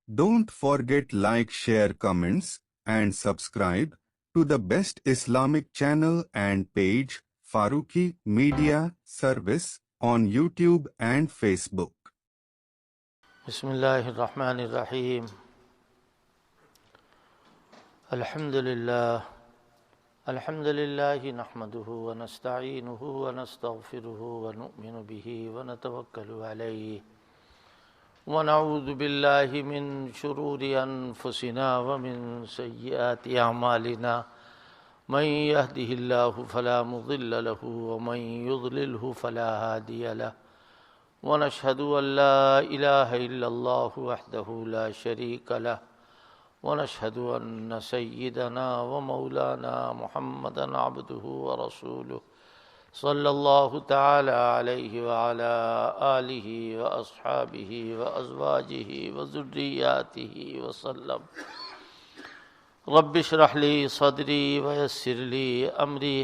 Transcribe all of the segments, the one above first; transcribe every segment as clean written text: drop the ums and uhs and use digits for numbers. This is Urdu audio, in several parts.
Don't forget like, share, comments, and subscribe to the best Islamic channel and page Farooqi Media Service on YouTube and Facebook. بسم اللہ الرحمن الرحیم الحمد للہ نحمده ونستعینه ونستغفره ونؤمن به ونتوکل علیہ ونعوذ باللہ من شرور انفسنا ومن سیئات اعمالنا من يهده اللہ فلا مضل له ومن يضلله فلا هادی له ونشهد أن لا إله إلا الله وحده لا شريك له ونشهد أن سيدنا ومولانا محمدا عبده ورسوله صلى الله تعالى عليه وعلى آله وأصحابه وأزواجه وذرياته وسلم رب اشرح لي صدري ويسر لي أمري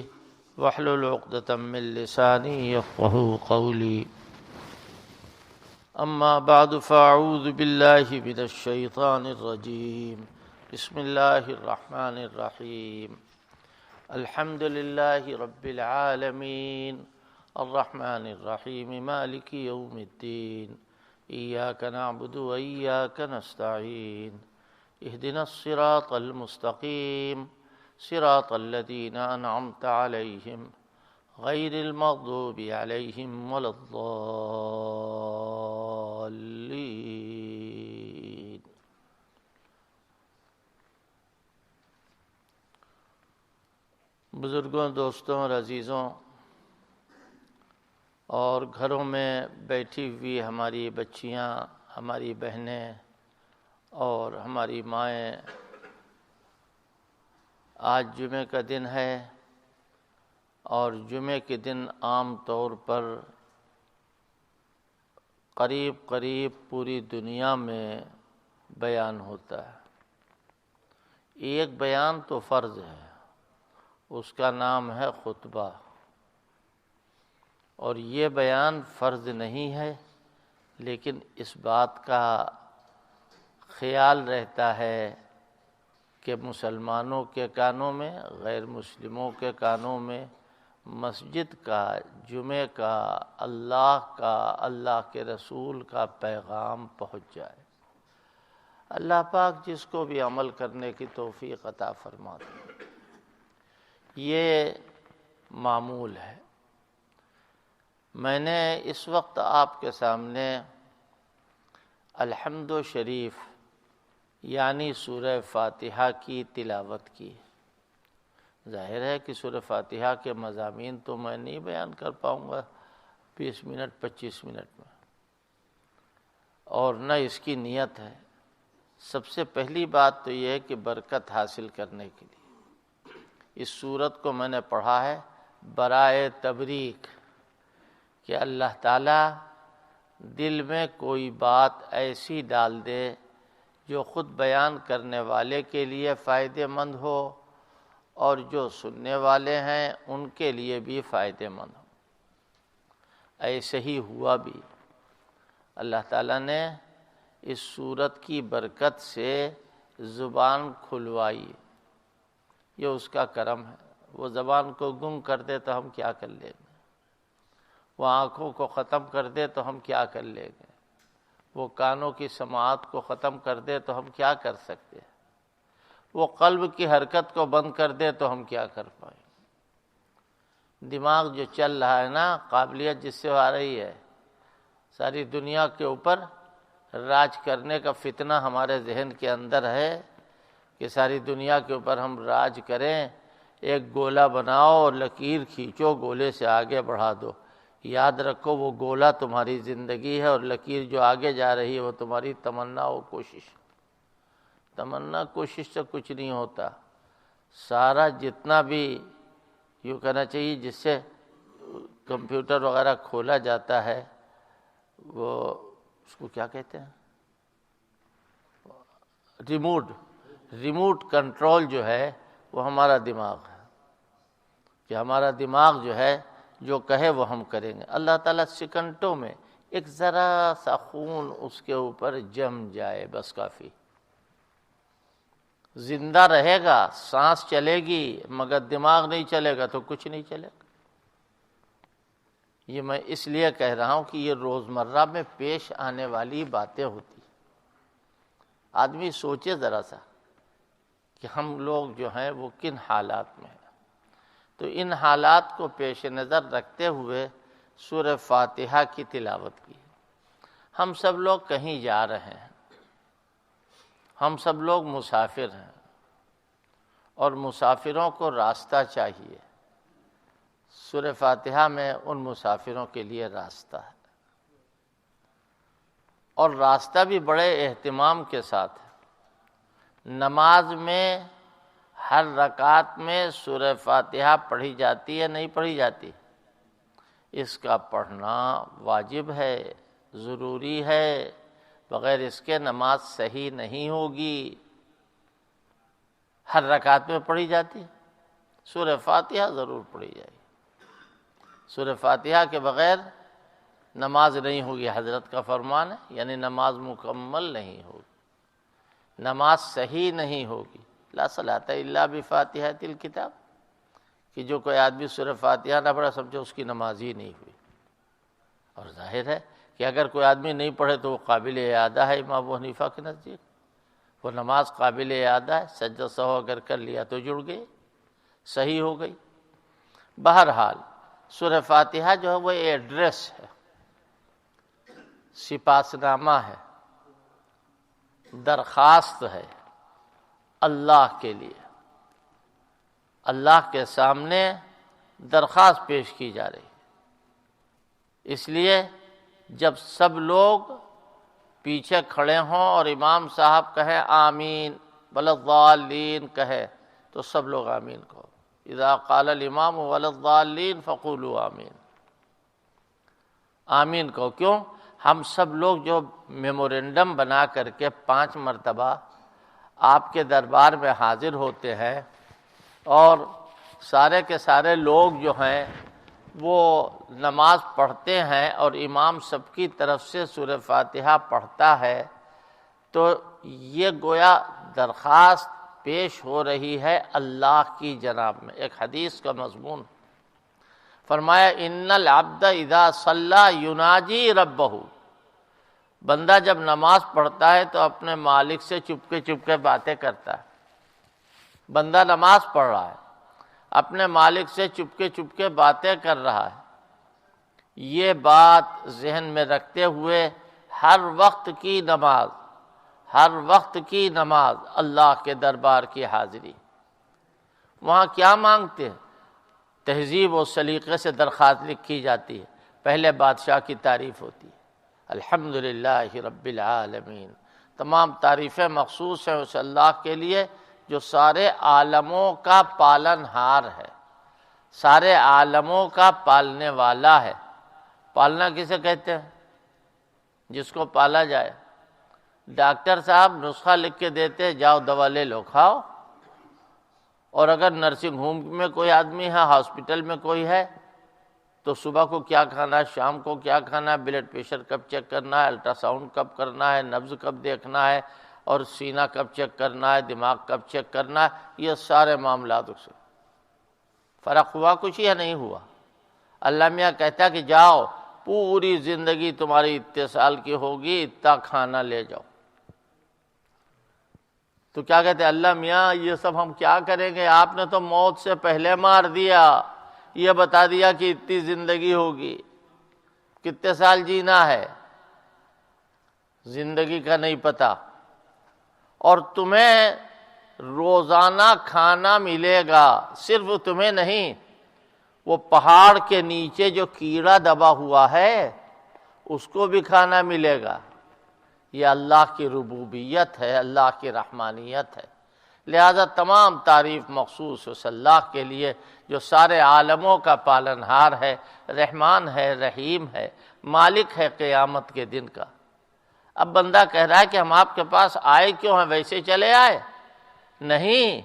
واحلل عقدة من لساني يفقهوا قولي اما بعد فاعوذ باللہ من الشیطان الرجیم بسم اللہ الرحمن الرحیم الحمد للہ رب العالمین الرحمن الرحیم مالک یوم الدین ایاک نعبد و ایاک نستعین اہدنا الصراط المستقیم صراط الذین انعمت علیہم غیر المغضوب علیہم ولا الضالین۔ بزرگوں، دوستوں اور عزیزوں، اور گھروں میں بیٹھی ہوئی ہماری بچیاں، ہماری بہنیں اور ہماری مائیں، آج جمعہ کا دن ہے اور جمعے کے دن عام طور پر قریب پوری دنیا میں بیان ہوتا ہے۔ ایک بیان تو فرض ہے، اس کا نام ہے خطبہ، اور یہ بیان فرض نہیں ہے، لیکن اس بات کا خیال رہتا ہے کہ مسلمانوں کے کانوں میں، غیر مسلموں کے کانوں میں مسجد کا، جمعے کا، اللہ کے رسول کا پیغام پہنچ جائے۔ اللہ پاک جس کو بھی عمل کرنے کی توفیق عطا فرما دے۔ یہ معمول ہے۔ میں نے اس وقت آپ کے سامنے الحمد شریف یعنی سورہ فاتحہ کی تلاوت کی۔ ظاہر ہے کہ سورہ فاتحہ کے مضامین تو میں نہیں بیان کر پاؤں گا 20 منٹ 25 منٹ میں، اور نہ اس کی نیت ہے۔ سب سے پہلی بات تو یہ ہے کہ برکت حاصل کرنے کے لیے اس سورت کو میں نے پڑھا ہے برائے تبریک، کہ اللہ تعالیٰ دل میں کوئی بات ایسی ڈال دے جو خود بیان کرنے والے کے لیے فائدہ مند ہو اور جو سننے والے ہیں ان کے لیے بھی فائدہ مند ہو۔ ایسے ہی ہوا بھی۔ اللہ تعالیٰ نے اس سورت کی برکت سے زبان کھلوائی، یہ اس کا کرم ہے۔ وہ زبان کو گم کر دے تو ہم کیا کر لیں گے؟ وہ آنکھوں کو ختم کر دے تو ہم کیا کر لیں گے؟ وہ کانوں کی سماعت کو ختم کر دے تو ہم کیا کر سکتے ہیں؟ وہ قلب کی حرکت کو بند کر دے تو ہم کیا کر پائیں؟ دماغ جو چل رہا ہے نا، قابلیت جس سے آ رہی ہے، ساری دنیا کے اوپر راج کرنے کا فتنہ ہمارے ذہن کے اندر ہے کہ ساری دنیا کے اوپر ہم راج کریں۔ ایک گولا بناؤ اور لکیر کھینچو، گولے سے آگے بڑھا دو۔ یاد رکھو وہ گولا تمہاری زندگی ہے اور لکیر جو آگے جا رہی ہے وہ تمہاری تمنا و کوشش۔ تمنا کوشش سے کچھ نہیں ہوتا۔ سارا جتنا بھی یوں کہنا چاہیے جس سے کمپیوٹر وغیرہ کھولا جاتا ہے، وہ اس کو کیا کہتے ہیں، ریموٹ کنٹرول جو ہے وہ ہمارا دماغ ہے، کہ ہمارا دماغ جو ہے جو کہے وہ ہم کریں گے۔ اللہ تعالیٰ سیکنڈوں میں ایک ذرا سا خون اس کے اوپر جم جائے بس کافی. زندہ رہے گا، سانس چلے گی، مگر دماغ نہیں چلے گا تو کچھ نہیں چلے گا. یہ میں اس لیے کہہ رہا ہوں کہ یہ روزمرہ میں پیش آنے والی باتیں ہوتی. آدمی سوچے ذرا سا کہ ہم لوگ جو ہیں وہ کن حالات میں ہیں. تو ان حالات کو پیش نظر رکھتے ہوئے سورہ فاتحہ کی تلاوت کی. ہم سب لوگ کہیں جا رہے ہیں، ہم سب لوگ مسافر ہیں، اور مسافروں کو راستہ چاہیے. سورہ فاتحہ میں ان مسافروں کے لیے راستہ ہے، اور راستہ بھی بڑے اہتمام کے ساتھ ہے. نماز میں ہر رکعت میں سورہ فاتحہ پڑھی جاتی ہے نہیں پڑھی جاتی؟ اس کا پڑھنا واجب ہے، ضروری ہے. بغیر اس کے نماز صحیح نہیں ہوگی. ہر رکعت میں پڑھی جاتی ہے، سورہ فاتحہ ضرور پڑھی جائے گی. سورہ فاتحہ کے بغیر نماز نہیں ہوگی، حضرت کا فرمان ہے. یعنی نماز مکمل نہیں ہوگی، نماز صحیح نہیں ہوگی. لا صلاۃ الا بفاتحۃ الکتاب، کہ جو کوئی آدمی سورہ فاتحہ نہ پڑھا سمجھو اس کی نماز ہی نہیں ہوئی. اور ظاہر ہے کہ اگر کوئی آدمی نہیں پڑھے تو وہ قابل اعادہ ہے. امام ابو حنیفہ کے نزدیک وہ نماز قابل اعادہ ہے. سجدہ سہو اگر کر لیا تو جڑ گئی، صحیح ہو گئی. بہرحال سورہ فاتحہ جو ہے وہ ایڈریس ہے، سپاسنامہ ہے، درخواست ہے اللہ کے لیے. اللہ کے سامنے درخواست پیش کی جا رہی. اس لیے جب سب لوگ پیچھے کھڑے ہوں اور امام صاحب کہیں آمین وللضالین کہے تو سب لوگ آمین کہو. اذا قال الامام وللضالین فقولوا آمین. آمین کہو. کیوں؟ ہم سب لوگ جو میمورینڈم بنا کر کے 5 مرتبہ آپ کے دربار میں حاضر ہوتے ہیں، اور سارے کے سارے لوگ جو ہیں وہ نماز پڑھتے ہیں اور امام سب کی طرف سے سورہ فاتحہ پڑھتا ہے، تو یہ گویا درخواست پیش ہو رہی ہے اللہ کی جناب میں. ایک حدیث کا مضمون فرمایا ان العبد اذا صلی یناجی ربہ. بندہ جب نماز پڑھتا ہے تو اپنے مالک سے چپکے باتیں کرتا ہے. بندہ نماز پڑھ رہا ہے، اپنے مالک سے چپکے باتیں کر رہا ہے. یہ بات ذہن میں رکھتے ہوئے ہر وقت کی نماز، ہر وقت کی نماز، اللہ کے دربار کی حاضری. وہاں کیا مانگتے ہیں؟ تہذیب و سلیقے سے درخواست لکھی جاتی ہے. پہلے بادشاہ کی تعریف ہوتی ہے، الحمدللہ رب العالمین. تمام تعریفیں مخصوص ہیں اس اللہ کے لیے جو سارے عالموں کا پالن ہار ہے، سارے عالموں کا پالنے والا ہے. پالنا کسے کہتے ہیں؟ جس کو پالا جائے. ڈاکٹر صاحب نسخہ لکھ کے دیتے، جاؤ دوا لے لو کھاؤ. اور اگر نرسنگ ہوم میں کوئی آدمی ہے، ہاسپٹل میں کوئی ہے، تو صبح کو کیا کھانا ہے، شام کو کیا کھانا ہے، بلڈ پریشر کب چیک کرنا ہے، الٹرا ساؤنڈ کب کرنا ہے، نبض کب دیکھنا ہے، اور سینہ کب چیک کرنا ہے، دماغ کب چیک کرنا ہے. یہ سارے معاملات سے فرق ہوا کچھ یا نہیں ہوا؟ اللہ میاں کہتا کہ جاؤ پوری زندگی تمہاری اتنے سال کی ہوگی، اتنا کھانا لے جاؤ. تو کیا کہتے ہیں اللہ میاں یہ سب ہم کیا کریں گے، آپ نے تو موت سے پہلے مار دیا، یہ بتا دیا کہ اتنی زندگی ہوگی، کتنے سال جینا ہے، زندگی کا نہیں پتہ. اور تمہیں روزانہ کھانا ملے گا، صرف تمہیں نہیں، وہ پہاڑ کے نیچے جو کیڑا دبا ہوا ہے اس کو بھی کھانا ملے گا. یہ اللہ کی ربوبیت ہے، اللہ کی رحمانیت ہے. لہذا تمام تعریف مخصوص اس اللہ کے لیے جو سارے عالموں کا پالنہار ہے، رحمان ہے، رحیم ہے، مالک ہے قیامت کے دن کا. اب بندہ کہہ رہا ہے کہ ہم آپ کے پاس آئے کیوں ہیں، ویسے چلے آئے؟ نہیں،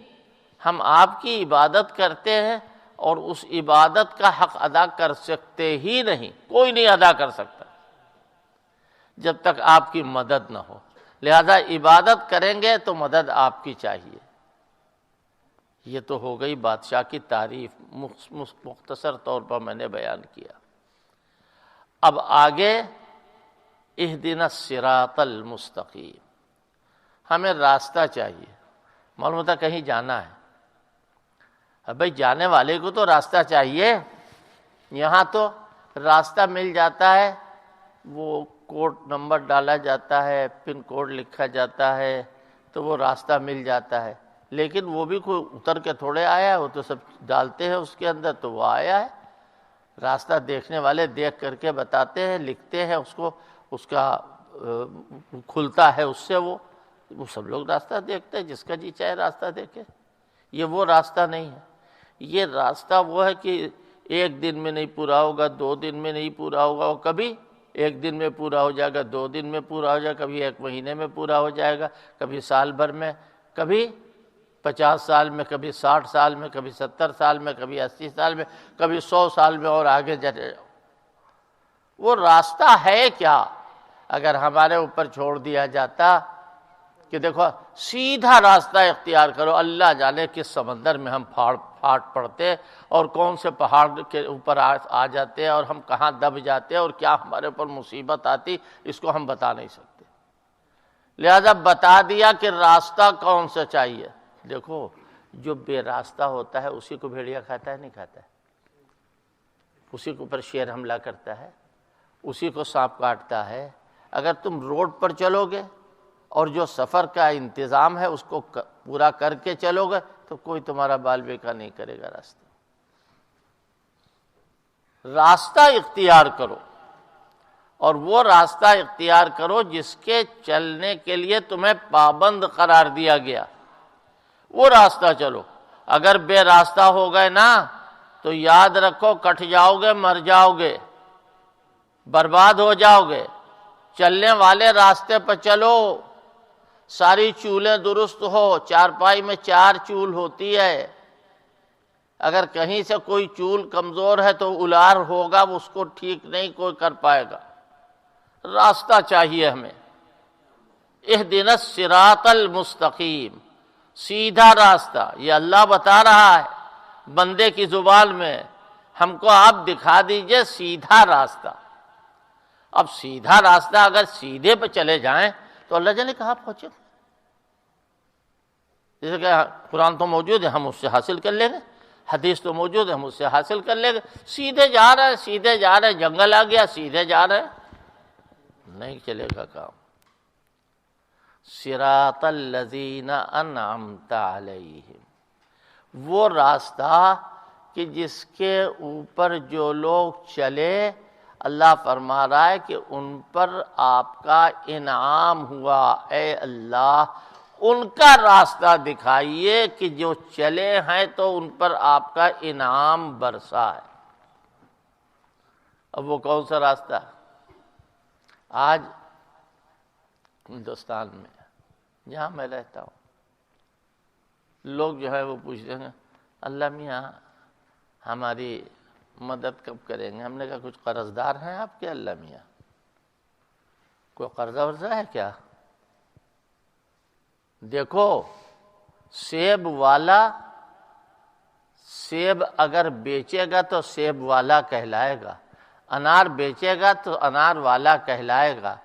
ہم آپ کی عبادت کرتے ہیں، اور اس عبادت کا حق ادا کر سکتے ہی نہیں، کوئی نہیں ادا کر سکتا. جب تک آپ کی مدد نہ ہو. لہذا عبادت کریں گے تو مدد آپ کی چاہیے. یہ تو ہو گئی بادشاہ کی تعریف، مختصر طور پر میں نے بیان کیا. اب آگے اہدنا الصراط المستقیم، ہمیں راستہ چاہیے. معلوم ہوتا کہیں جانا ہے، اب بھائی جانے والے کو تو راستہ چاہیے. یہاں تو راستہ مل جاتا ہے، وہ کوڈ نمبر ڈالا جاتا ہے، پن کوڈ لکھا جاتا ہے تو وہ راستہ مل جاتا ہے. لیکن وہ بھی کوئی اتر کے تھوڑے آیا ہے، وہ تو سب ڈالتے ہیں اس کے اندر تو وہ آیا ہے. راستہ دیکھنے والے دیکھ کر کے بتاتے ہیں، لکھتے ہیں اس کو، اس کا کھلتا ہے اس سے وہ سب لوگ راستہ دیکھتے ہیں، جس کا جی چاہے راستہ دیکھے. یہ وہ راستہ نہیں ہے. یہ راستہ وہ ہے کہ ایک دن میں نہیں پورا ہوگا، 2 دن میں نہیں پورا ہوگا، وہ کبھی 1 دن میں پورا ہو جائے گا، 2 دن میں پورا ہو جائے گا، کبھی 1 مہینے میں پورا ہو جائے گا، کبھی سال بھر میں، کبھی 50 سال میں، کبھی 60 سال میں، کبھی 70 سال میں، کبھی 80 سال میں، کبھی 100 سال میں، اور آگے جائے. وہ راستہ ہے کیا اگر ہمارے اوپر چھوڑ دیا جاتا کہ دیکھو سیدھا راستہ اختیار کرو، اللہ جانے کس سمندر میں ہم پھاٹ پڑتے اور کون سے پہاڑ کے اوپر آ جاتے اور ہم کہاں دب جاتے اور کیا ہمارے اوپر مصیبت آتی، اس کو ہم بتا نہیں سکتے. لہذا بتا دیا کہ راستہ کون سا چاہیے. دیکھو جو بے راستہ ہوتا ہے اسی کو بھیڑیا کھاتا ہے نہیں کھاتا ہے، اسی کے اوپر شیر حملہ کرتا ہے، اسی کو سانپ کاٹتا ہے. اگر تم روڈ پر چلو گے اور جو سفر کا انتظام ہے اس کو پورا کر کے چلو گے تو کوئی تمہارا بال بیکا نہیں کرے گا. راستہ اختیار کرو، اور وہ راستہ اختیار کرو جس کے چلنے کے لیے تمہیں پابند قرار دیا گیا، وہ راستہ چلو. اگر بے راستہ ہو گئے نا تو یاد رکھو کٹ جاؤ گے، مر جاؤ گے، برباد ہو جاؤ گے. چلنے والے راستے پر چلو، ساری چولیں درست ہو، چارپائی میں 4 چول ہوتی ہے. اگر کہیں سے کوئی چول کمزور ہے تو الار ہوگا، اس کو ٹھیک نہیں کوئی کر پائے گا. راستہ چاہیے ہمیں. اہدنا الصراط المستقیم، سیدھا راستہ. یہ اللہ بتا رہا ہے بندے کی زبان میں، ہم کو آپ دکھا دیجئے سیدھا راستہ. اب سیدھا راستہ اگر سیدھے پہ چلے جائیں تو اللہ جانے کہاں پہنچے. جیسے کہ قرآن تو موجود ہے، ہم اس سے حاصل کر لیں گے، حدیث تو موجود ہے، ہم اس سے حاصل کر لیں گے. سیدھے جا رہے، سیدھے جا رہے، جنگل آ گیا سیدھے جا رہے، نہیں چلے گا کام. صراط الذین انعمت علیہم، وہ راستہ کہ جس کے اوپر جو لوگ چلے اللہ فرما رہا ہے کہ ان پر آپ کا انعام ہوا. اے اللہ ان کا راستہ دکھائیے کہ جو چلے ہیں تو ان پر آپ کا انعام برسا ہے. اب وہ کون سا راستہ؟ آج ہندوستان میں جہاں میں رہتا ہوں لوگ جو ہے وہ پوچھتے ہیں اللہ میاں ہماری مدد کب کریں گے؟ ہم نے کہا کچھ قرض دار ہیں آپ کے اللہ میاں؟ کوئی قرضہ ورزہ ہے کیا؟ دیکھو سیب والا سیب اگر بیچے گا تو سیب والا کہلائے گا، انار بیچے گا تو انار والا کہلائے گا.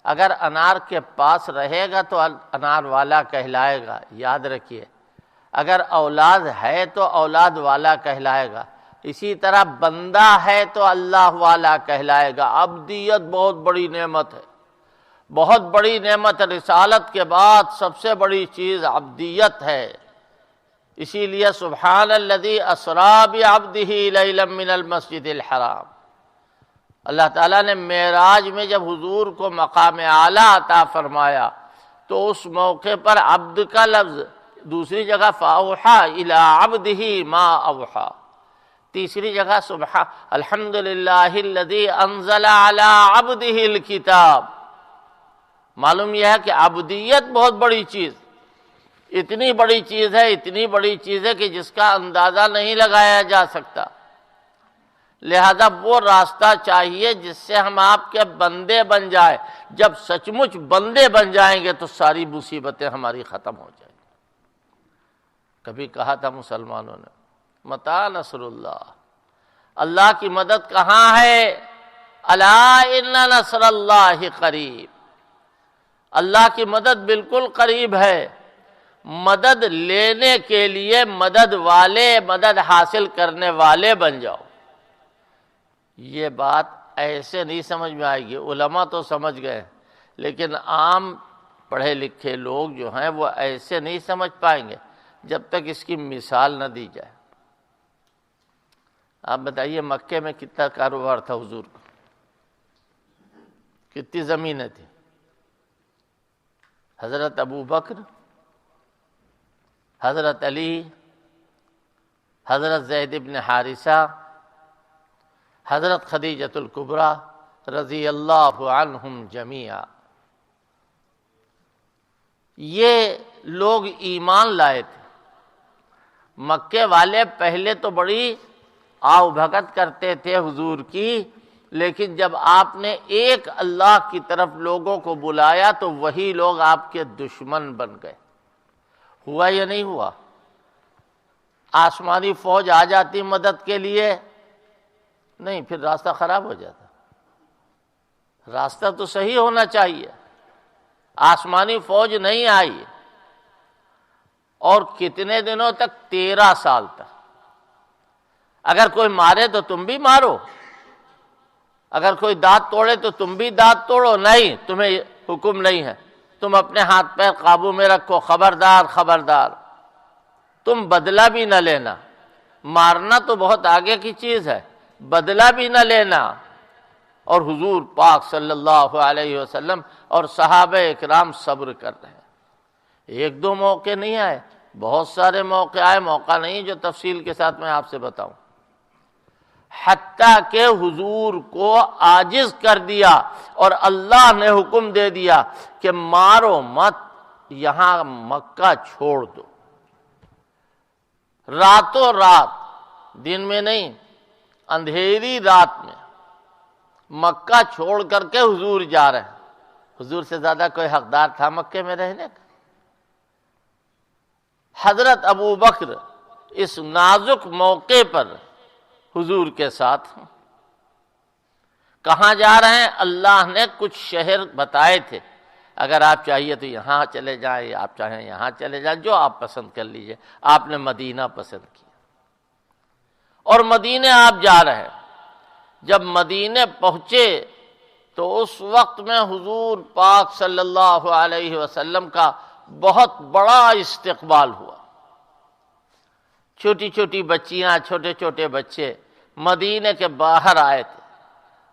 اگر انار کے پاس رہے گا تو انار والا کہلائے گا. یاد رکھیے اگر اولاد ہے تو اولاد والا کہلائے گا. اسی طرح بندہ ہے تو اللہ والا کہلائے گا. عبدیت بہت بڑی نعمت ہے، بہت بڑی نعمت ہے. رسالت کے بعد سب سے بڑی چیز عبدیت ہے. اسی لیے سبحان الذی اسریٰ بعبدہ لیلا من المسجد الحرام، اللہ تعالیٰ نے معراج میں جب حضور کو مقام اعلیٰ عطا فرمایا تو اس موقع پر عبد کا لفظ، دوسری جگہ فاوحیٰ الی عبدہ ما اوحیٰ، تیسری جگہ سبحان الحمدللہ الذی انزل علی عبدہ الکتاب. معلوم یہ ہے کہ عبدیت بہت بڑی چیز، اتنی بڑی چیز ہے، اتنی بڑی چیز ہے کہ جس کا اندازہ نہیں لگایا جا سکتا. لہذا وہ راستہ چاہیے جس سے ہم آپ کے بندے بن جائیں. جب سچ مچ بندے بن جائیں گے تو ساری مصیبتیں ہماری ختم ہو جائیں گی. کبھی کہا تھا مسلمانوں نے متى نصر اللہ، اللہ کی مدد کہاں ہے؟ الا ان نصر اللہ قریب، اللہ کی مدد بالکل قریب ہے. مدد لینے کے لیے مدد والے، مدد حاصل کرنے والے بن جاؤ. یہ بات ایسے نہیں سمجھ میں آئے گی. علماء تو سمجھ گئے لیکن عام پڑھے لکھے لوگ جو ہیں وہ ایسے نہیں سمجھ پائیں گے جب تک اس کی مثال نہ دی جائے. آپ بتائیے مکے میں کتنا کاروبار تھا حضور کا؟ کتنی زمینیں تھیں؟ حضرت ابو بکر، حضرت علی، حضرت زید بن حارثہ، حضرت خدیجۃ الکبریٰ رضی اللہ عنہم جمیعا. یہ لوگ ایمان لائے تھے. مکے والے پہلے تو بڑی آؤ بھگت کرتے تھے حضور کی، لیکن جب آپ نے ایک اللہ کی طرف لوگوں کو بلایا تو وہی لوگ آپ کے دشمن بن گئے. ہوا یا نہیں ہوا؟ آسمانی فوج آ جاتی مدد کے لیے؟ نہیں، پھر راستہ خراب ہو جاتا. راستہ تو صحیح ہونا چاہیے. آسمانی فوج نہیں آئی، اور کتنے دنوں تک؟ 13 سال تک. اگر کوئی مارے تو تم بھی مارو، اگر کوئی دانت توڑے تو تم بھی دانت توڑو. نہیں، تمہیں حکم نہیں ہے، تم اپنے ہاتھ پیر قابو میں رکھو. خبردار خبردار، تم بدلہ بھی نہ لینا. مارنا تو بہت آگے کی چیز ہے، بدلہ بھی نہ لینا. اور حضور پاک صلی اللہ علیہ وسلم اور صحابہ اکرام صبر کر رہے ہیں. ایک دو موقع نہیں آئے، بہت سارے موقع آئے. موقع نہیں جو تفصیل کے ساتھ میں آپ سے بتاؤں. حتیٰ کہ حضور کو عاجز کر دیا اور اللہ نے حکم دے دیا کہ مارو مت، یہاں مکہ چھوڑ دو. راتوں رات، دن میں نہیں، اندھیری رات میں مکہ چھوڑ کر کے حضور جا رہے ہیں. حضور سے زیادہ کوئی حقدار تھا مکے میں رہنے کا؟ حضرت ابو بکر اس نازک موقع پر حضور کے ساتھ ہیں. کہاں جا رہے ہیں؟ اللہ نے کچھ شہر بتائے تھے، اگر آپ چاہیے تو یہاں چلے جائیں، آپ چاہیں یہاں چلے جائیں، جو آپ پسند کر لیجئے. آپ نے مدینہ پسند کیا اور مدینے آپ جا رہے ہیں. جب مدینے پہنچے تو اس وقت میں حضور پاک صلی اللہ علیہ وسلم کا بہت بڑا استقبال ہوا. چھوٹی چھوٹی بچیاں، چھوٹے چھوٹے بچے مدینے کے باہر آئے تھے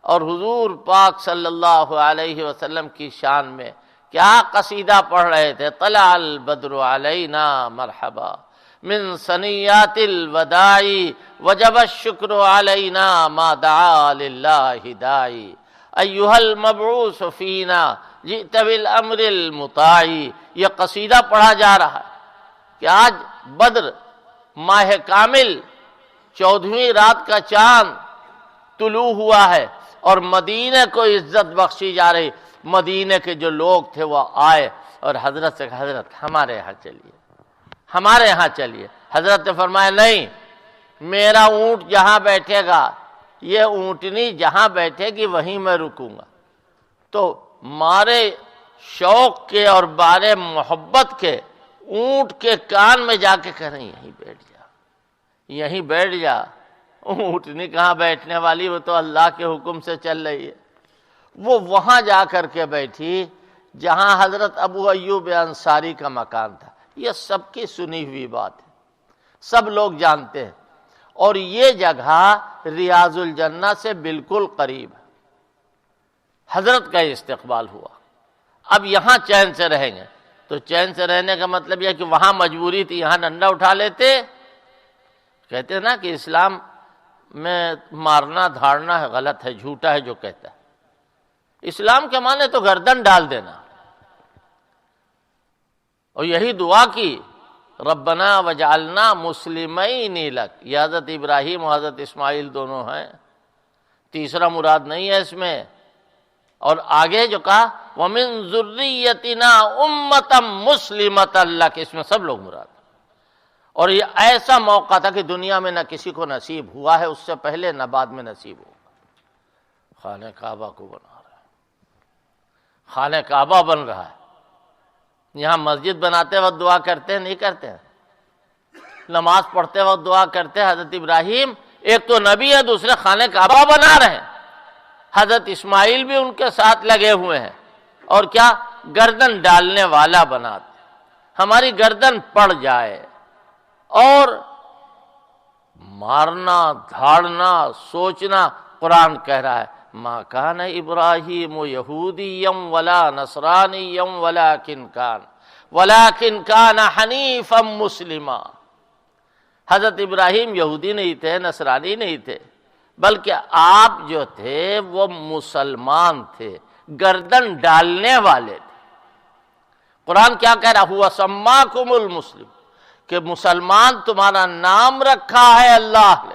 اور حضور پاک صلی اللہ علیہ وسلم کی شان میں کیا قصیدہ پڑھ رہے تھے. طلع البدر علینا مرحبا من ثنیات الوداع وجب الشکر علینا ما دعا للہ داعی ایھا المبعوث فینا جئت بالامر المطاع. یہ قصیدہ پڑھا جا رہا ہے کہ آج بدر ماہ کامل 14ویں رات کا چاند طلوع ہوا ہے اور مدینے کو عزت بخشی جا رہی. مدینے کے جو لوگ تھے وہ آئے اور حضرت سے کہا حضرت ہمارے یہاں چلیے، ہمارے یہاں چلیے. حضرت نے فرمایا نہیں، میرا اونٹ جہاں بیٹھے گا، یہ اونٹنی جہاں بیٹھے گی وہیں میں رکوں گا. تو مارے شوق کے اور بارے محبت کے اونٹ کے کان میں جا کے کہہ رہے ہیں یہیں بیٹھ جا، یہیں بیٹھ جا. اونٹنی کہاں بیٹھنے والی، وہ تو اللہ کے حکم سے چل رہی ہے. وہ وہاں جا کر کے بیٹھی جہاں حضرت ابو ایوب انصاری کا مکان تھا. یہ سب کی سنی ہوئی بات ہے، سب لوگ جانتے ہیں. اور یہ جگہ ریاض الجنہ سے بالکل قریب ہے. حضرت کا استقبال ہوا. اب یہاں چین سے رہیں گے تو چین سے رہنے کا مطلب یہ کہ وہاں مجبوری تھی، یہاں ڈنڈا اٹھا لیتے. کہتے ہیں نا کہ اسلام میں مارنا دھاڑنا ہے، غلط ہے، جھوٹا ہے جو کہتا ہے. اسلام کے معنی تو گردن ڈال دینا. اور یہی دعا کی ربنا وجعلنا مسلمین لک. یہ حضرت ابراہیم و حضرت اسماعیل دونوں ہیں. تیسرا مراد نہیں ہے اس میں. اور آگے جو کہا وَمِن ذُرِّيَّتِنَا أُمَّةً مُسْلِمَةً لَكَ، اس میں سب لوگ مراد. اور یہ ایسا موقع تھا کہ دنیا میں نہ کسی کو نصیب ہوا ہے اس سے پہلے، نہ بعد میں نصیب ہوگا. خانہ کعبہ کو بنا رہا ہے، خانہ کعبہ بن رہا ہے. یہاں مسجد بناتے وقت دعا کرتے ہیں نہیں کرتے ہیں؟ نماز پڑھتے وقت دعا کرتے ہیں. حضرت ابراہیم ایک تو نبی ہے، دوسرے خانہ کعبہ بنا رہے ہیں. حضرت اسماعیل بھی ان کے ساتھ لگے ہوئے ہیں. اور کیا گردن ڈالنے والا بناتے، ہماری گردن پڑ جائے اور مارنا دھاڑنا سوچنا. قرآن کہہ رہا ہے ما کان ابراہیم یہودیا ولا نصرانیا ولکن کان حنیفا مسلما. حضرت ابراہیم یہودی نہیں تھے، نصرانی نہیں تھے، بلکہ آپ جو تھے وہ مسلمان تھے، گردن ڈالنے والے تھے. قرآن کیا کہہ رہا؟ ہوا سماکم المسلم، کہ مسلمان تمہارا نام رکھا ہے اللہ نے.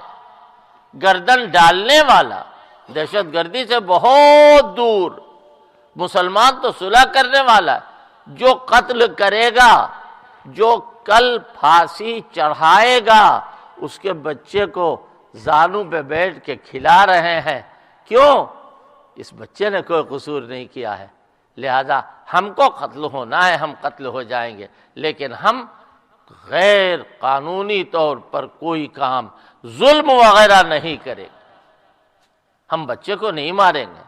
گردن ڈالنے والا، دہشت گردی سے بہت دور. مسلمان تو صلح کرنے والا ہے. جو قتل کرے گا، جو کل پھانسی چڑھائے گا، اس کے بچے کو زانو پہ بیٹھ کے کھلا رہے ہیں. کیوں؟ اس بچے نے کوئی قصور نہیں کیا ہے. لہذا ہم کو قتل ہونا ہے، ہم قتل ہو جائیں گے، لیکن ہم غیر قانونی طور پر کوئی کام ظلم وغیرہ نہیں کریں گے. ہم بچے کو نہیں ماریں گے.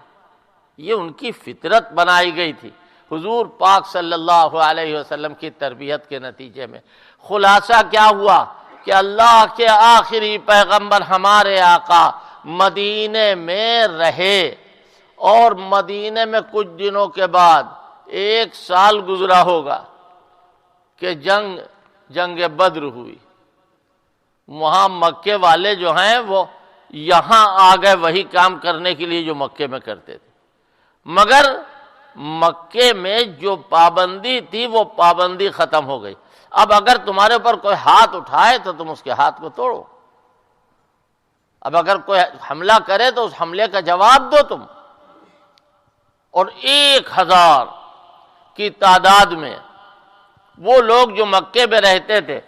یہ ان کی فطرت بنائی گئی تھی. حضور پاک صلی اللہ علیہ وسلم کی تربیت کے نتیجے میں خلاصہ کیا ہوا کہ اللہ کے آخری پیغمبر ہمارے آقا مدینے میں رہے، اور مدینے میں کچھ دنوں کے بعد 1 سال گزرا ہوگا کہ جنگ بدر ہوئی. وہاں مکے والے جو ہیں وہ یہاں آ گئے وہی کام کرنے کے لیے جو مکے میں کرتے تھے. مگر مکے میں جو پابندی تھی وہ پابندی ختم ہو گئی. اب اگر تمہارے اوپر کوئی ہاتھ اٹھائے تو تم اس کے ہاتھ کو توڑو. اب اگر کوئی حملہ کرے تو اس حملے کا جواب دو تم. اور 1000 کی تعداد میں وہ لوگ جو مکے میں رہتے تھے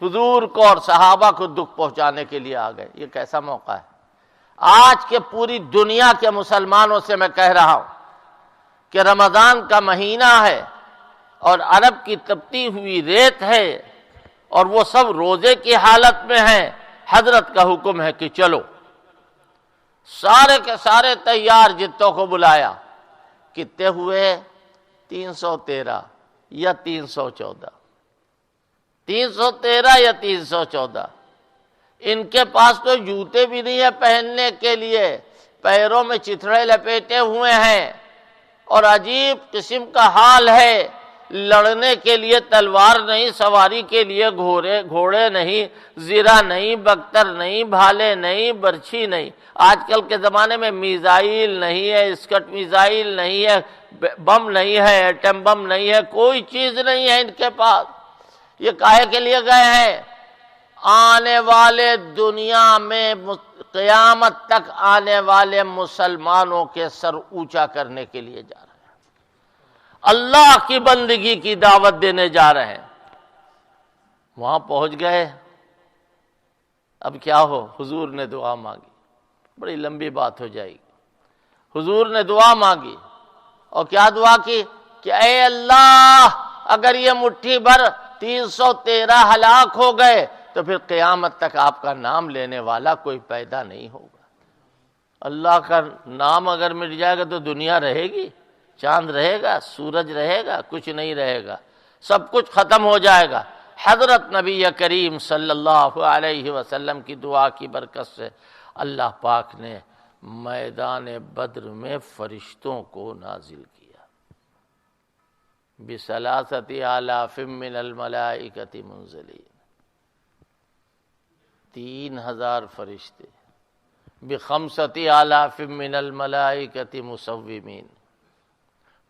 حضور کو اور صحابہ کو دکھ پہنچانے کے لیے آ گئے. یہ کیسا موقع ہے؟ آج کے پوری دنیا کے مسلمانوں سے میں کہہ رہا ہوں کہ رمضان کا مہینہ ہے اور عرب کی تپتی ہوئی ریت ہے اور وہ سب روزے کی حالت میں ہیں. حضرت کا حکم ہے کہ چلو. سارے کے سارے تیار، جتوں کو بلایا. کتنے ہوئے؟ 313 یا 314. 313 یا 314. ان کے پاس تو جوتے بھی نہیں ہے پہننے کے لیے، پیروں میں چتھڑے لپیٹے ہوئے ہیں، اور عجیب قسم کا حال ہے. لڑنے کے لیے تلوار نہیں، سواری کے لیے گھوڑے نہیں، زرہ نہیں، بختر نہیں، بھالے نہیں، برچھی نہیں. آج کل کے زمانے میں میزائل نہیں ہے، اسکٹ میزائل نہیں ہے، بم نہیں ہے، ایٹم بم نہیں ہے، کوئی چیز نہیں ہے ان کے پاس. یہ کاہے کے لیے گئے ہیں؟ آنے والے دنیا میں قیامت تک آنے والے مسلمانوں کے سر اونچا کرنے کے لیے جا رہے ہیں. اللہ کی بندگی کی دعوت دینے جا رہے ہیں. وہاں پہنچ گئے. اب کیا ہو؟ حضور نے دعا مانگی. بڑی لمبی بات ہو جائے گی. حضور نے دعا مانگی اور کیا دعا کی کہ اے اللہ، اگر یہ مٹھی بھر 313 ہلاک ہو گئے تو پھر قیامت تک آپ کا نام لینے والا کوئی پیدا نہیں ہوگا. اللہ کا نام اگر مٹ جائے گا تو دنیا رہے گی؟ چاند رہے گا؟ سورج رہے گا؟ کچھ نہیں رہے گا. سب کچھ ختم ہو جائے گا. حضرت نبی کریم صلی اللہ علیہ وسلم کی دعا کی برکت سے اللہ پاک نے میدان بدر میں فرشتوں کو نازل کیا. بثلاثۃ آلاف من الملائکۃ منزلین. 3000 فرشتے. بخمسۃ آلاف من الملائکۃ مسومین.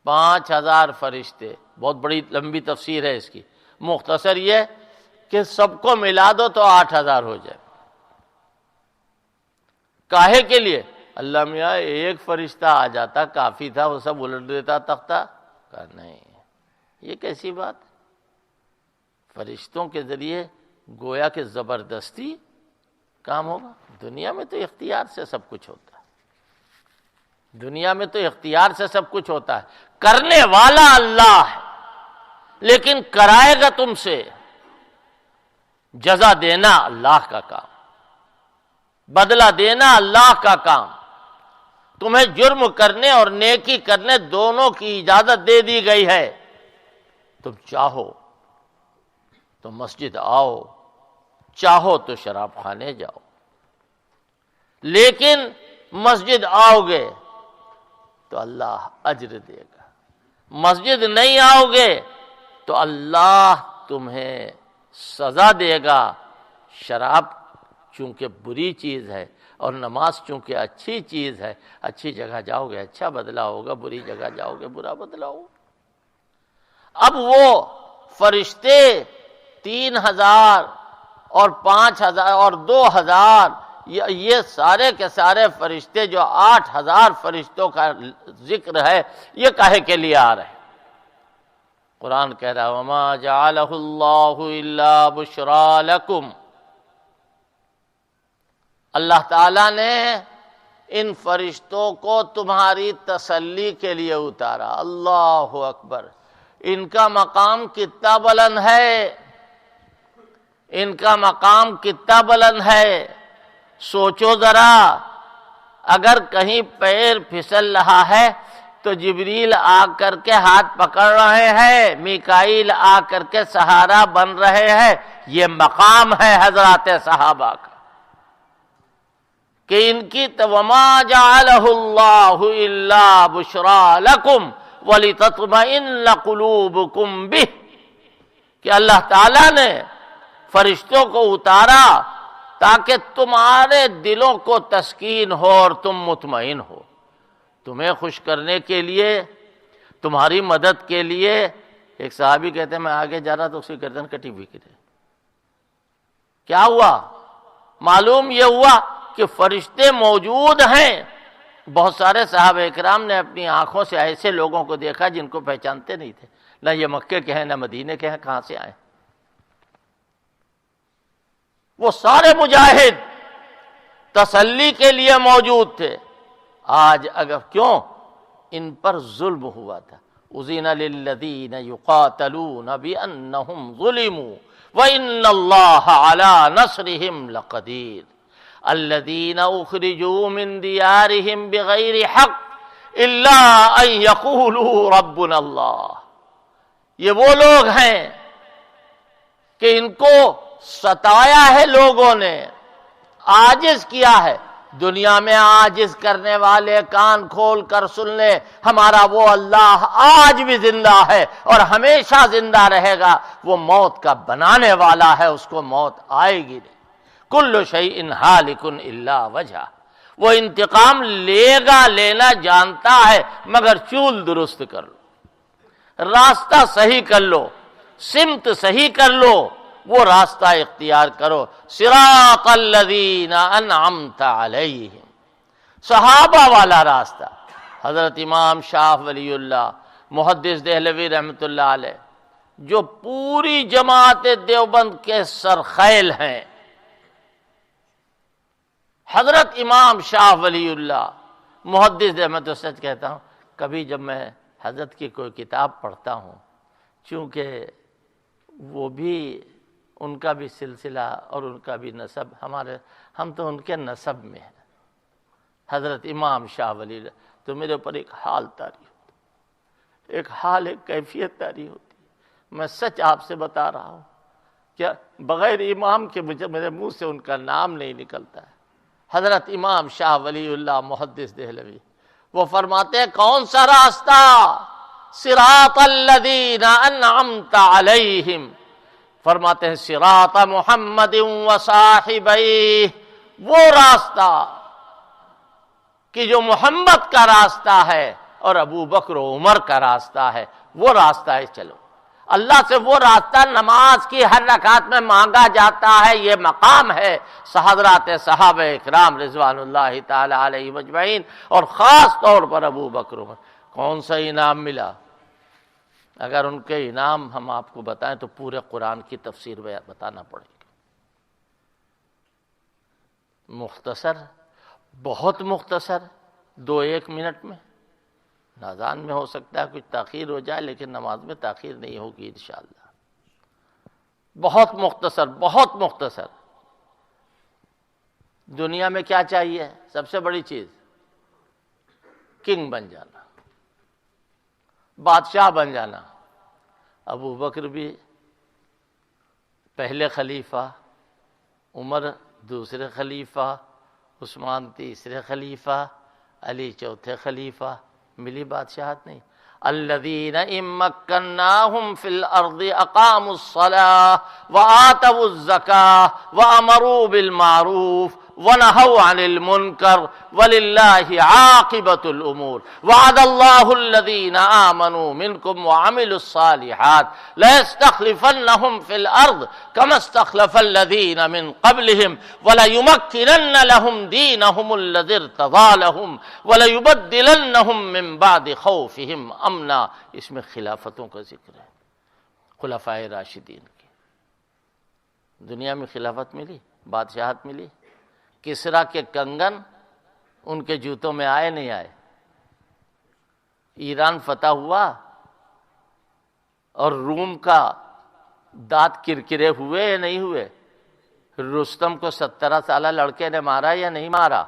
5000 فرشتے. بہت بڑی لمبی تفسیر ہے اس کی. مختصر یہ کہ سب کو ملا دو تو 8000 ہو جائے. کاہے کے لیے؟ اللہ میاں ایک فرشتہ آ جاتا کافی تھا، وہ سب الٹ دیتا تختہ؟ کہا نہیں، یہ کیسی بات ہے؟ فرشتوں کے ذریعے گویا کہ زبردستی کام ہوگا؟ دنیا میں تو اختیار سے سب کچھ ہوتا ہے، دنیا میں تو اختیار سے سب کچھ ہوتا ہے، کرنے والا اللہ ہے، لیکن کرائے گا تم سے، جزا دینا اللہ کا کام، بدلہ دینا اللہ کا کام۔ تمہیں جرم کرنے اور نیکی کرنے دونوں کی اجازت دے دی گئی ہے۔ تم چاہو تو مسجد آؤ، چاہو تو شراب خانے جاؤ، لیکن مسجد آؤ گے تو اللہ اجر دے گا، مسجد نہیں آؤ گے تو اللہ تمہیں سزا دے گا۔ شراب چونکہ بری چیز ہے اور نماز چونکہ اچھی چیز ہے، اچھی جگہ جاؤ گے اچھا بدلہ ہوگا، بری جگہ جاؤ گے برا بدلہ ہوگا۔ اب وہ فرشتے 3000 اور 5000 اور 2000، یہ سارے کے سارے فرشتے جو 8000 فرشتوں کا ذکر ہے، یہ کاہے کے لیے آ رہے ہیں؟ قرآن کہہ رہا ہے وَمَا جَعَلَهُ اللَّهُ إِلَّا بُشْرَىٰ لَكُمْ، اللہ تعالیٰ نے ان فرشتوں کو تمہاری تسلی کے لیے اتارا۔ اللہ اکبر، ان کا مقام کتنا بلند ہے، ان کا مقام کتنا بلند ہے۔ سوچو ذرا، اگر کہیں پیر پھسل رہا ہے تو جبریل آ کر کے ہاتھ پکڑ رہے ہیں، میکائیل آ کر کے سہارا بن رہے ہیں۔ یہ مقام ہے حضرات صحابہ کا کہ ان کی وَمَا جَعَلَهُ اللَّهُ إِلَّا بُشْرَىٰ لَكُمْ وَلِتَطْمَئِنَّ قُلُوبُكُمْ بِهِ، کہ اللہ تعالیٰ نے فرشتوں کو اتارا تاکہ تمہارے دلوں کو تسکین ہو اور تم مطمئن ہو۔ تمہیں خوش کرنے کے لیے، تمہاری مدد کے لیے۔ ایک صحابی کہتے ہیں میں آگے جا رہا تو اس کی گردن کٹی ہوئی گرے۔ کیا ہوا؟ معلوم یہ ہوا کہ فرشتے موجود ہیں۔ بہت سارے صحابہ اکرام نے اپنی آنکھوں سے ایسے لوگوں کو دیکھا جن کو پہچانتے نہیں تھے، نہ یہ مکے کے ہیں نہ مدینے کے ہیں، کہاں سے آئے؟ وہ سارے مجاہد تسلی کے لیے موجود تھے۔ آج اگر کیوں ان پر ظلم ہوا تھا، اذن للذین یقاتلون بانہم ظلموا وان اللہ علی نصرہم لقدیر الذین اخرجوا من دیارہم بغیر حق الا ان یقولوا ربنا اللہ۔ یہ وہ لوگ ہیں کہ ان کو ستایا ہے لوگوں نے، عاجز کیا ہے۔ دنیا میں عاجز کرنے والے کان کھول کر سن لے، ہمارا وہ اللہ آج بھی زندہ ہے اور ہمیشہ زندہ رہے گا۔ وہ موت کا بنانے والا ہے، اس کو موت آئے گی نہیں۔ کل شیء ہالک الا وجہہ، وہ انتقام لے گا، لینا جانتا ہے، مگر چول درست کر لو، راستہ صحیح کر لو، سمت صحیح کر لو، وہ راستہ اختیار کرو۔ صراط الذین انعمت علیہم، صحابہ والا راستہ۔ حضرت امام شاہ ولی اللہ محدث دہلوی رحمۃ اللہ علیہ، جو پوری جماعت دیوبند کے سرخیل ہیں، حضرت امام شاہ ولی اللہ محدث میں تو سچ کہتا ہوں، کبھی جب میں حضرت کی کوئی کتاب پڑھتا ہوں، چونکہ وہ بھی ان کا بھی سلسلہ اور ان کا بھی نسب ہم تو ان کے نسب میں ہیں، حضرت امام شاہ ولی اللہ، تو میرے اوپر ایک حال طاری ہوتی، ایک کیفیت طاری ہوتی۔ میں سچ آپ سے بتا رہا ہوں کہ بغیر امام کے میرے منہ سے ان کا نام نہیں نکلتا ہے۔ حضرت امام شاہ ولی اللہ محدث دہلوی، وہ فرماتے ہیں کون سا راستہ؟ صراط الذین انعمت علیہم، فرماتے ہیں صراط محمد و صاحبیہ، وہ راستہ کہ جو محمد کا راستہ ہے اور ابو بکر و عمر کا راستہ ہے، وہ راستہ ہے۔ چلو اللہ سے وہ راستہ نماز کی ہر رکعت میں مانگا جاتا ہے، یہ مقام ہے حضرات صحابہ اکرام رضوان اللہ تعالی علیہ مجمعین، اور خاص طور پر ابو بکر عمر۔ کون سا انعام ملا؟ اگر ان کے انعام ہم آپ کو بتائیں تو پورے قرآن کی تفسیر بتانا پڑے گی۔ مختصر، بہت مختصر، 2-1 منٹ میں۔ اذان میں ہو سکتا ہے کچھ تاخیر ہو جائے، لیکن نماز میں تاخیر نہیں ہوگی انشاءاللہ۔ بہت مختصر، بہت مختصر۔ دنیا میں کیا چاہیے؟ سب سے بڑی چیز کنگ بن جانا، بادشاہ بن جانا۔ ابو بکر بھی پہلے خلیفہ، عمر دوسرے خلیفہ، عثمان تیسرے خلیفہ، علی چوتھے خلیفہ۔ ملی بادشاہت نہیں؟ الذین ان مکناہم فی الارض اقاموا الصلاة وآتوا الزکاة وامروا بالمعروف ونہوا عن المنکر وللہ عاقبۃ الامور وعد اللہ الذین آمنوا منکم وعملوا الصالحات ليستخلفنہم فی الارض کما استخلف الذین من قبلہم وليمکنن لہم دینہم الذی ارتضی لہم وليبدلنہم من بعد خوفہم امنا۔ اس میں خلافتوں کا ذکر ہے، خلفائے راشدین کی۔ دنیا میں خلافت ملی، بادشاہت ملی؟ کسریٰ کے کنگن ان کے جوتوں میں آئے نہیں آئے؟ ایران فتح ہوا اور روم کا دانت کرکرے ہوئے یا نہیں ہوئے؟ رستم کو 17 سالہ لڑکے نے مارا یا نہیں مارا؟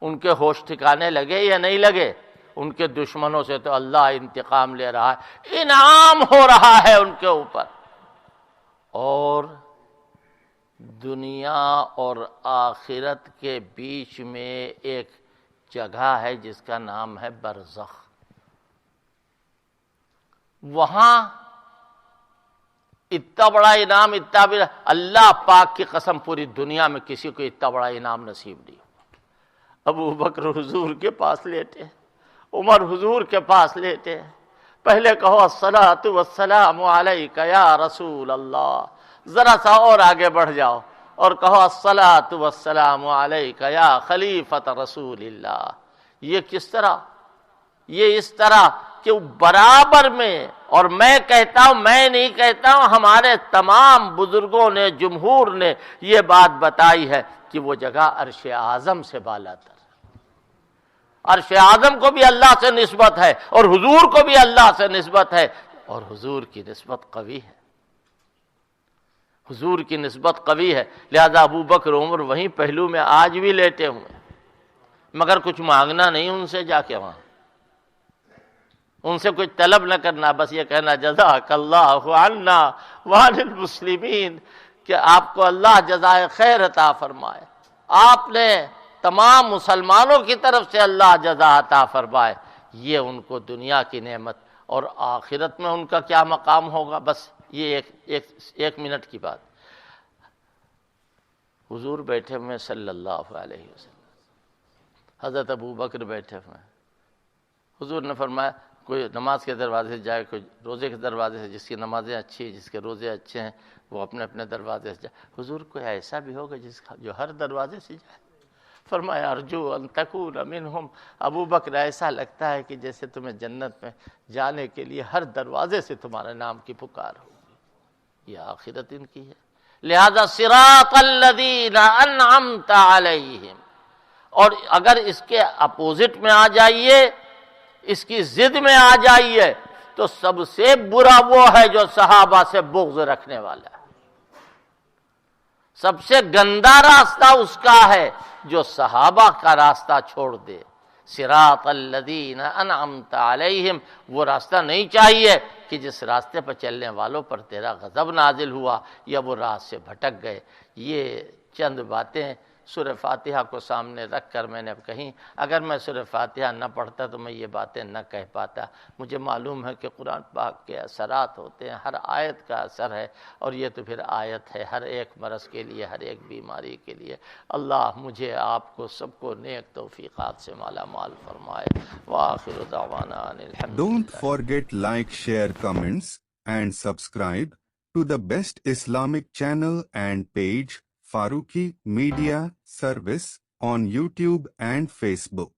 ان کے ہوش ٹھکانے لگے یا نہیں لگے؟ ان کے دشمنوں سے تو اللہ انتقام لے رہا ہے، انعام ہو رہا ہے ان کے اوپر۔ اور دنیا اور آخرت کے بیچ میں ایک جگہ ہے جس کا نام ہے برزخ۔ وہاں اتنا بڑا انعام، اتنا بڑا، اللہ پاک کی قسم پوری دنیا میں کسی کو اتنا بڑا انعام نصیب نہیں ہوا۔ ابو بکر حضور کے پاس لیٹے، عمر حضور کے پاس لیٹے، پہلے کہو الصلاۃ والسلام علیک یا رسول اللہ، ذرا سا اور آگے بڑھ جاؤ اور کہو الصلاۃ والسلام علیک یا خلیفۃ رسول اللہ۔ یہ کس طرح؟ یہ اس طرح کہ برابر میں، اور میں کہتا ہوں، میں نہیں کہتا ہوں، ہمارے تمام بزرگوں نے، جمہور نے یہ بات بتائی ہے کہ وہ جگہ عرش اعظم سے بالا تر۔ عرش اعظم کو بھی اللہ سے نسبت ہے اور حضور کو بھی اللہ سے نسبت ہے، اور حضور کی نسبت قوی ہے، حضور کی نسبت قوی ہے۔ لہذا ابو بکر عمر وہیں پہلو میں آج بھی لیٹے ہوئے، مگر کچھ مانگنا نہیں ان سے، جا کے وہاں ان سے کچھ طلب نہ کرنا، بس یہ کہنا جزاک اللہ عنا وعن المسلمین، کہ آپ کو اللہ جزائے خیر عطا فرمائے، آپ نے تمام مسلمانوں کی طرف سے اللہ جزا عطا فرمائے۔ یہ ان کو دنیا کی نعمت، اور آخرت میں ان کا کیا مقام ہوگا؟ بس یہ ایک منٹ کی بات۔ حضور بیٹھے ہوئے صلی اللہ علیہ وسلم، حضرت ابو بکر بیٹھے ہوئے، حضور نے فرمایا کوئی نماز کے دروازے سے جائے، کوئی روزے کے دروازے سے، جس کی نمازیں اچھی ہیں، جس کے روزے اچھے ہیں، وہ اپنے اپنے دروازے سے جائے۔ حضور کوئی ایسا بھی ہوگا جو ہر دروازے سے جائے؟ فرمایا ارجو ان تکون منہم، ابو بکر ایسا لگتا ہے کہ جیسے تمہیں جنت میں جانے کے لیے ہر دروازے سے تمہارے نام کی پکار ہوگی۔ یہ آخرت ان کی ہے۔ لہذا صراط الذین انعمت علیہم، اور اگر اس کے اپوزٹ میں آ جائیے، اس کی ضد میں آ جائیے، تو سب سے برا وہ ہے جو صحابہ سے بغض رکھنے والا ہے۔ سب سے گندا راستہ اس کا ہے جو صحابہ کا راستہ چھوڑ دے۔ صراط الذین انعمت علیہم، وہ راستہ نہیں چاہیے کہ جس راستے پر چلنے والوں پر تیرا غضب نازل ہوا یا وہ راہ سے بھٹک گئے۔ یہ چند باتیں سورہ فاتحہ کو سامنے رکھ کر میں نے اب کہیں۔ اگر میں سورہ فاتحہ نہ پڑھتا تو میں یہ باتیں نہ کہہ پاتا۔ مجھے معلوم ہے کہ قرآن پاک کے اثرات ہوتے ہیں، ہر آیت کا اثر ہے، اور یہ تو پھر آیت ہے ہر ایک مرض کے لیے، ہر ایک بیماری کے لیے۔ اللہ مجھے آپ کو سب کو نیک توفیقات سے مالا مال فرمائے۔ وآخر دعوانا ان الحمد للہ۔ Don't forget like, share, comments and subscribe to the best Islamic channel and page Farooqi Media Service on YouTube and Facebook.